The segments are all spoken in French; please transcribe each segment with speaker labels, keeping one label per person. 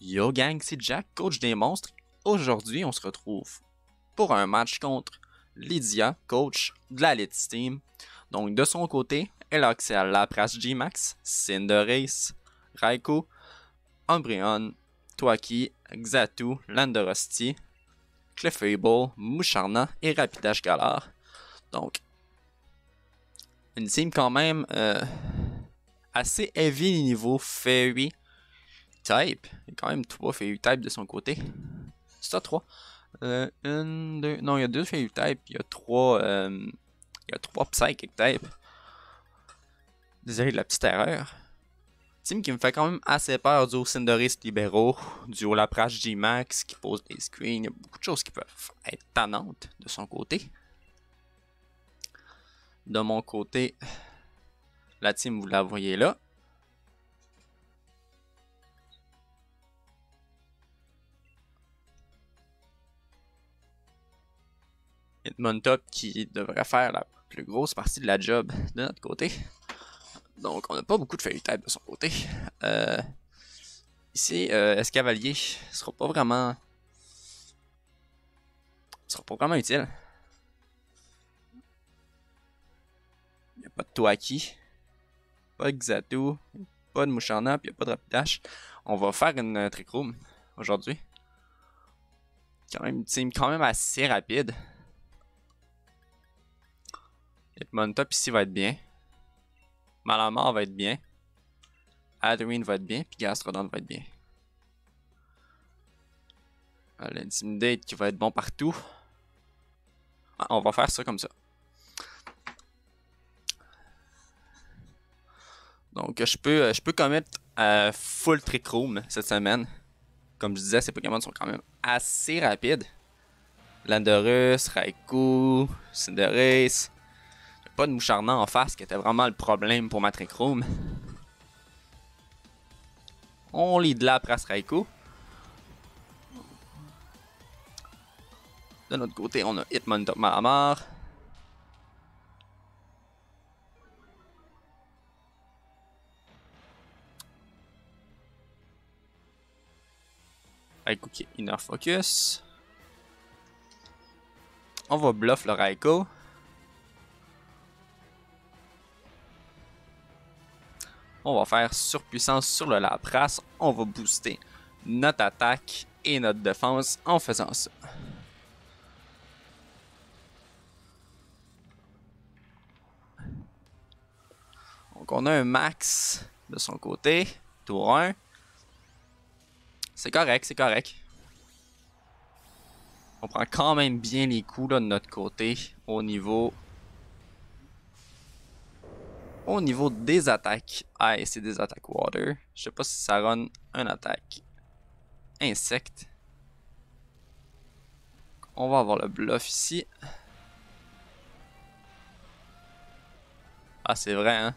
Speaker 1: Yo gang, c'est Jack, coach des monstres. Aujourd'hui, on se retrouve pour un match contre Lydia, coach de la Elite Team. Donc, de son côté, elle a accès à Lapras G-Max, Cinderace, Raikou, Umbreon, Thwackey, Xatu, Landorusty, Clefable, Musharna et Rapidash Galar. Donc, une team quand même assez heavy niveau Fairy Type. Il y a quand même 3 Fairy Type de son côté. C'est ça, 3. Une, deux. Non, il y a 2 Fairy Type. Il y a 3. Il y a 3 Psychic Type. Désolé de la petite erreur. Team qui me fait quand même assez peur du Cinderace Libero, du Lapras G-Max qui pose des screens. Il y a beaucoup de choses qui peuvent être tannantes de son côté. De mon côté, la team, vous la voyez là. Hitmontop qui devrait faire la plus grosse partie de la job de notre côté. Donc, on n'a pas beaucoup de Fairy Type de son côté. Ici, Escavalier sera pas vraiment utile. Il n'y a pas de Thwackey, pas de Xatu, pas de Musharna, puis il n'y a pas de Rapidash. On va faire une Trick Room aujourd'hui. Quand même une team quand même assez rapide. Hitmontop ici va être bien. Malamar va être bien. Adrien va être bien, puis Gastrodon va être bien. L'Intimidate qui va être bon partout. Ah, on va faire ça comme ça. Donc je peux commettre full Trick Room cette semaine. Comme je disais, ces Pokémon sont quand même assez rapides. Landorus, Raikou, Cinderace. Il n'y a pas de Musharna en face qui était vraiment le problème pour ma Trick Room. On lead Lapras Raikou. De notre côté, on a Hitmontop Malamar. Raikou qui est Inner Focus. On va bluff le Raikou. On va faire surpuissance sur le Lapras. On va booster notre attaque et notre défense en faisant ça. Donc on a un max de son côté. Tour 1. C'est correct, c'est correct. On prend quand même bien les coups là, de notre côté au niveau des attaques Ice et des attaques Water. Je sais pas si ça run un attaque Insecte. On va avoir le bluff ici. Ah, c'est vrai, hein?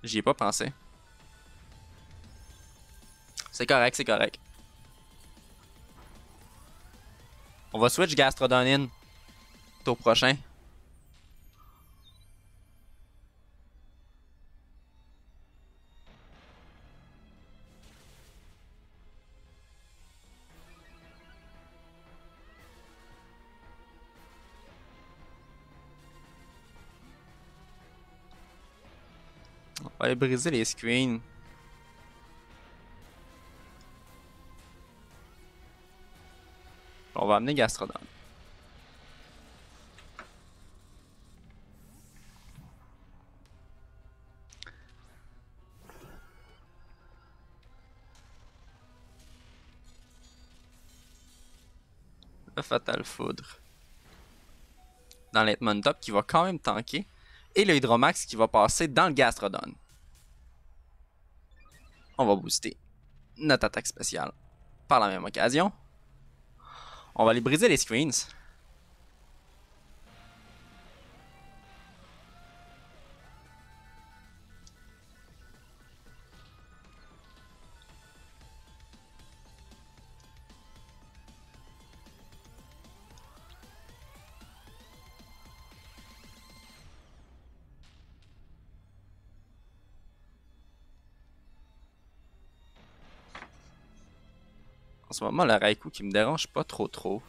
Speaker 1: J'y ai pas pensé. C'est correct, c'est correct. On va switch Gastrodon in tour prochain. On va aller briser les screens. On va amener Gastrodon. Le Fatal Foudre. Dans l'Hitmontop qui va quand même tanker. Et le Hydromax qui va passer dans le Gastrodon. On va booster notre attaque spéciale par la même occasion. On va aller briser les screens. ce moment, le Raikou qui me dérange pas trop.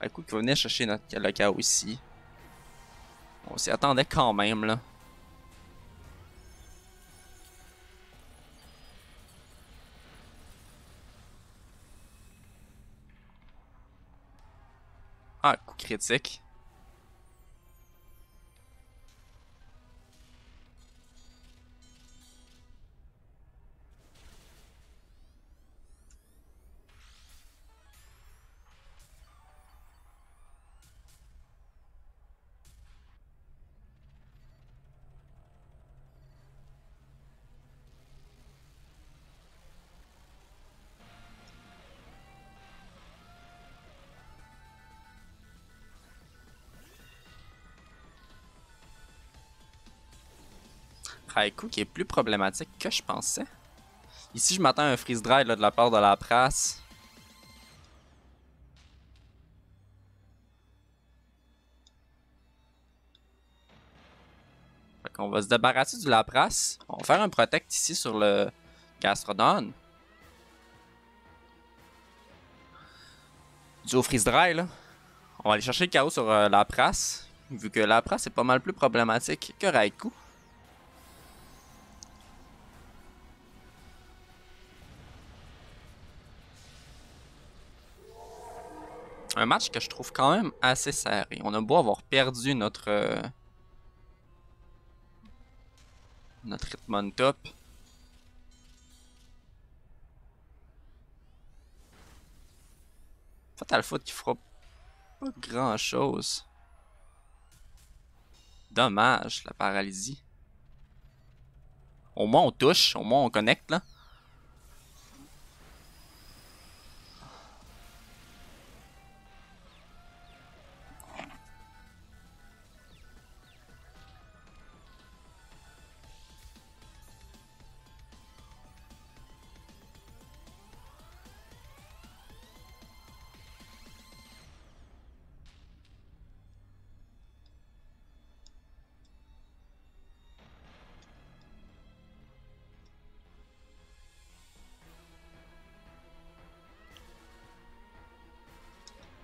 Speaker 1: Raikou qui va venir chercher notre Kalokao ici. On s'y attendait quand même, là. Ah, coup critique. Raikou qui est plus problématique que je pensais. Ici, je m'attends à un freeze dry là, de la part de la prasse. Fait qu'on va se débarrasser du Lapras. On va faire un protect ici sur le Gastrodon. Du au freeze dry là. On va aller chercher le KO sur Lapras. Vu que Lapras est pas mal plus problématique que Raikou. Un match que je trouve quand même assez serré. On a beau avoir perdu notre Hitmontop. Fatal Foot qui fera pas grand chose. Dommage, la paralysie. Au moins on touche, au moins on connecte là.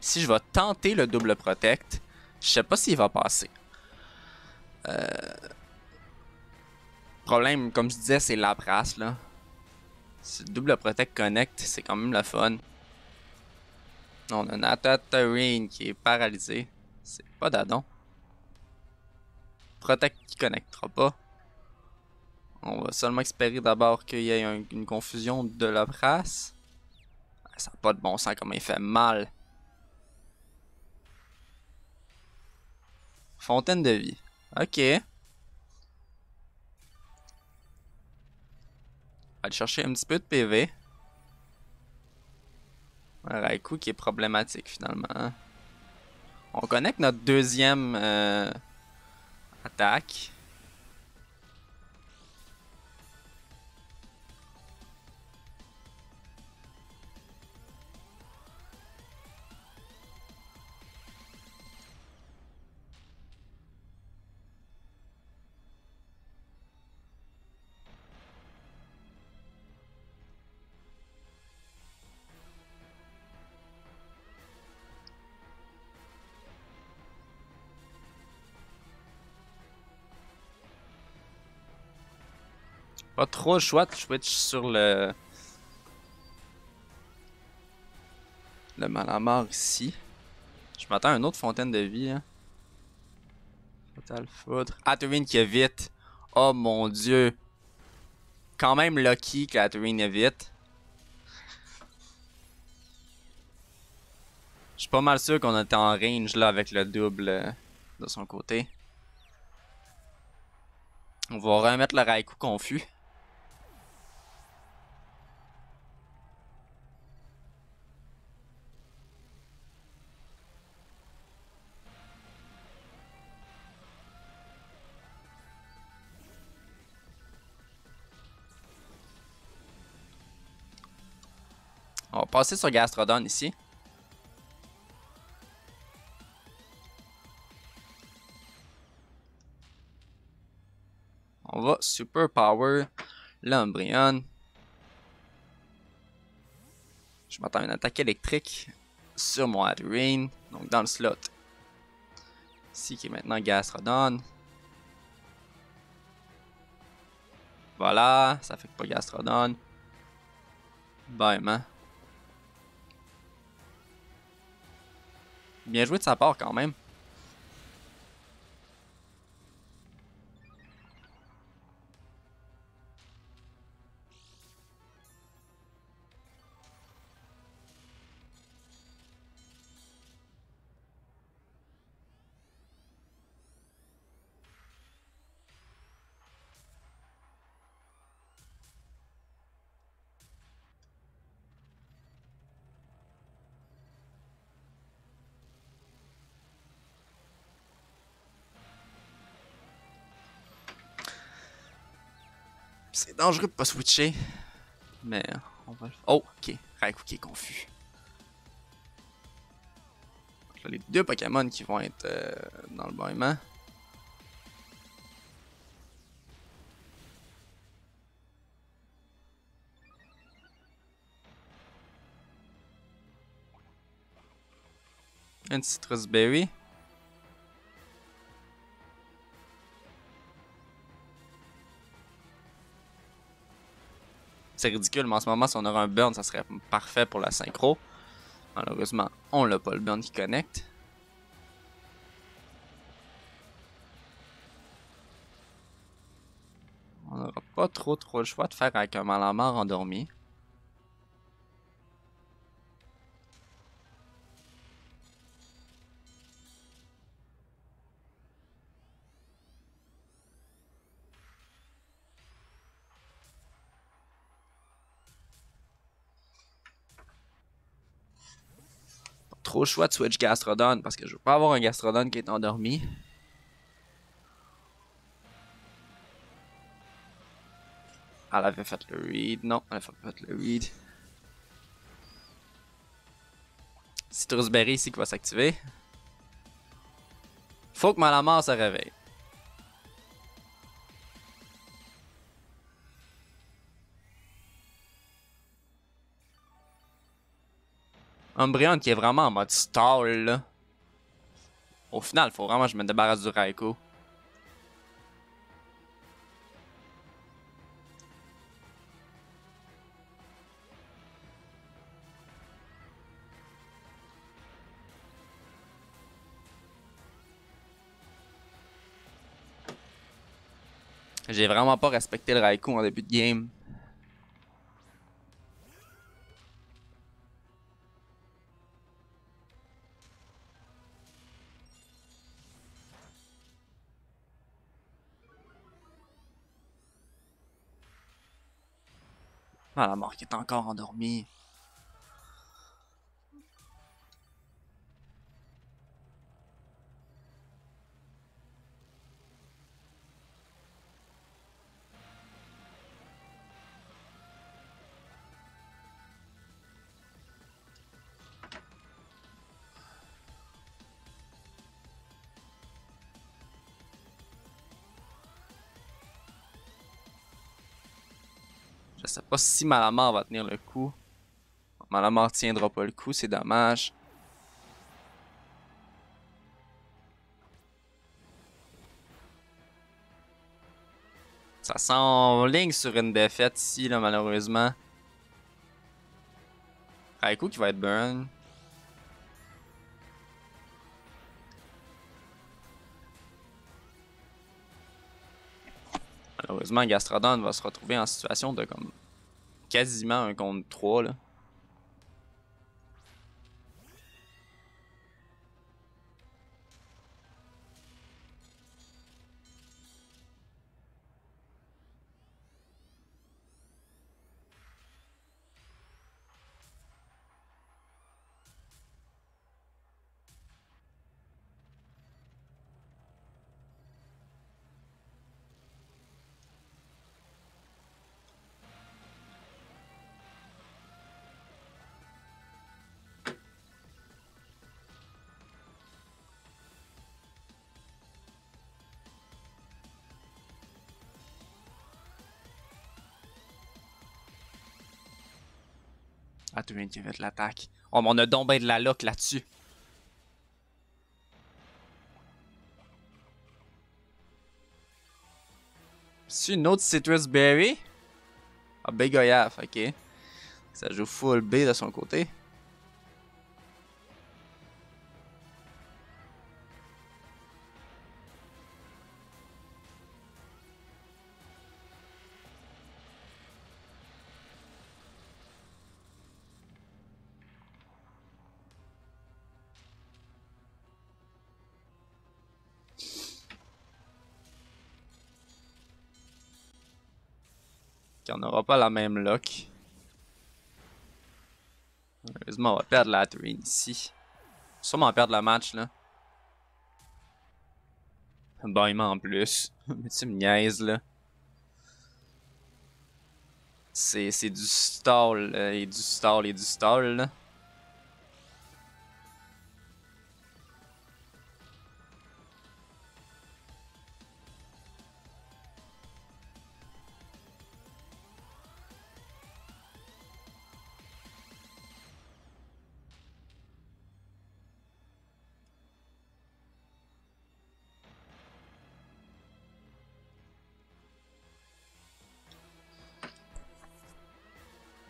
Speaker 1: Si je vais tenter le double protect, je sais pas s'il va passer. Problème, comme je disais, c'est Lapras là. Si le double protect connect, c'est quand même le fun. On a Natatarine qui est paralysé. C'est pas d'adon. Protect qui connectera pas. On va seulement espérer d'abord qu'il y ait une confusion de Lapras. Ça n'a pas de bon sens comme il fait mal. Fontaine de vie. Ok. On va aller chercher un petit peu de PV. Un Raikou qui est problématique finalement. On connecte notre deuxième attaque. Pas trop le choix de switch sur le Malamar ici. Je m'attends à une autre fontaine de vie. Hein. Fatal Foudre. Hatterene qui évite. Oh mon dieu. Quand même lucky que Hatterene évite. Je suis pas mal sûr qu'on était en range là avec le double de son côté. On va remettre le Raikou confus. On va passer sur Gastrodon ici. On va Super Power l'Umbreon. Je m'attends à une attaque électrique sur mon Hatterene, donc dans le slot. Ici qui est maintenant Gastrodon. Voilà, ça fait que pas Gastrodon. Bam, hein. Bien joué de sa part quand même. C'est dangereux de pas switcher. Mais on va le faire. Oh, ok. Raikou qui est confus. Là, les deux Pokémon qui vont être dans le bâillement. Une Citrus Berry. C'est ridicule, mais en ce moment, si on aurait un burn, ça serait parfait pour la synchro. Malheureusement, on l'a pas le burn qui connecte. On n'aura pas trop le choix de faire avec un Malamar endormi. Pas trop le choix de switch Gastrodon parce que je veux pas avoir un Gastrodon qui est endormi. Elle avait fait le read. Non, elle avait pas fait le read. Citrus Berry ici qui va s'activer. Faut que Malamar se réveille. Umbreon qui est vraiment en mode stall là. Au final, faut vraiment que je me débarrasse du Raikou. J'ai vraiment pas respecté le Raikou en début de game. Ah, la mort qui est encore endormie. Je sais pas si Malamar va tenir le coup. Malamar tiendra pas le coup, c'est dommage. Ça s'enligne sur une défaite ici, là, malheureusement. Raikou qui va être burn. Malheureusement, Gastrodon va se retrouver en situation de comme quasiment 1 contre 3 là. Latterine qui a fait l'attaque. Oh, mais on a donc ben de la luck là-dessus. C'est une autre Citrus Berry? Ah, Bégoyaf, ok. Ça joue full B de son côté. On n'aura pas la même luck. Heureusement, on va perdre la Latterine ici. Sûrement perdre le match, là. Bâillement en plus. Mais tu me niaises, là. C'est du stall, et du stall, et du stall, là.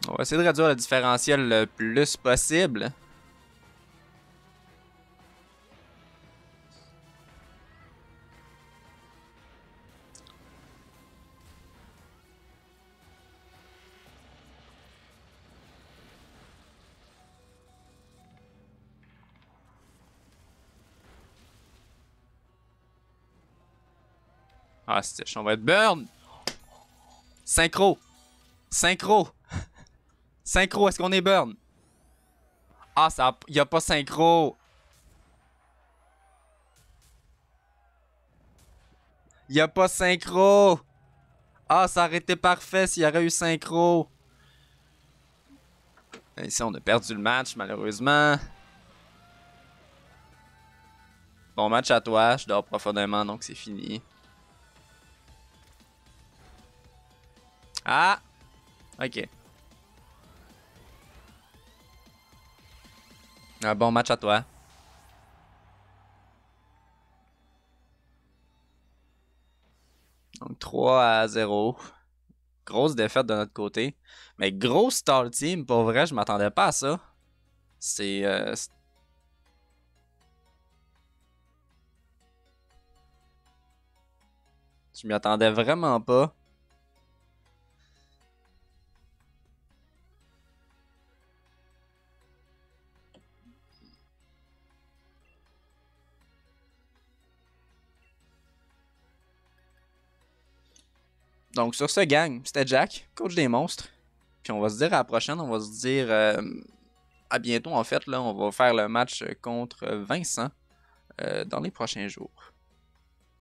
Speaker 1: On va essayer de réduire le différentiel le plus possible. Ah, on va être burn! Synchro! Synchro! Synchro, est-ce qu'on est burn? Ah, ça, y a pas synchro! Y a pas synchro! Ah, ça aurait été parfait s'il y aurait eu synchro! Ici, on a perdu le match, malheureusement. Bon match à toi, je dors profondément, donc c'est fini. Ah! Ok. Un bon match à toi. Donc 3-0. Grosse défaite de notre côté. Mais grosse Star Team, pour vrai, je m'attendais pas à ça. C'est... je m'y attendais vraiment pas. Donc sur ce, gang, c'était Jack, coach des monstres. Puis on va se dire à la prochaine, on va se dire à bientôt en fait. Là, on va faire le match contre Vincent dans les prochains jours.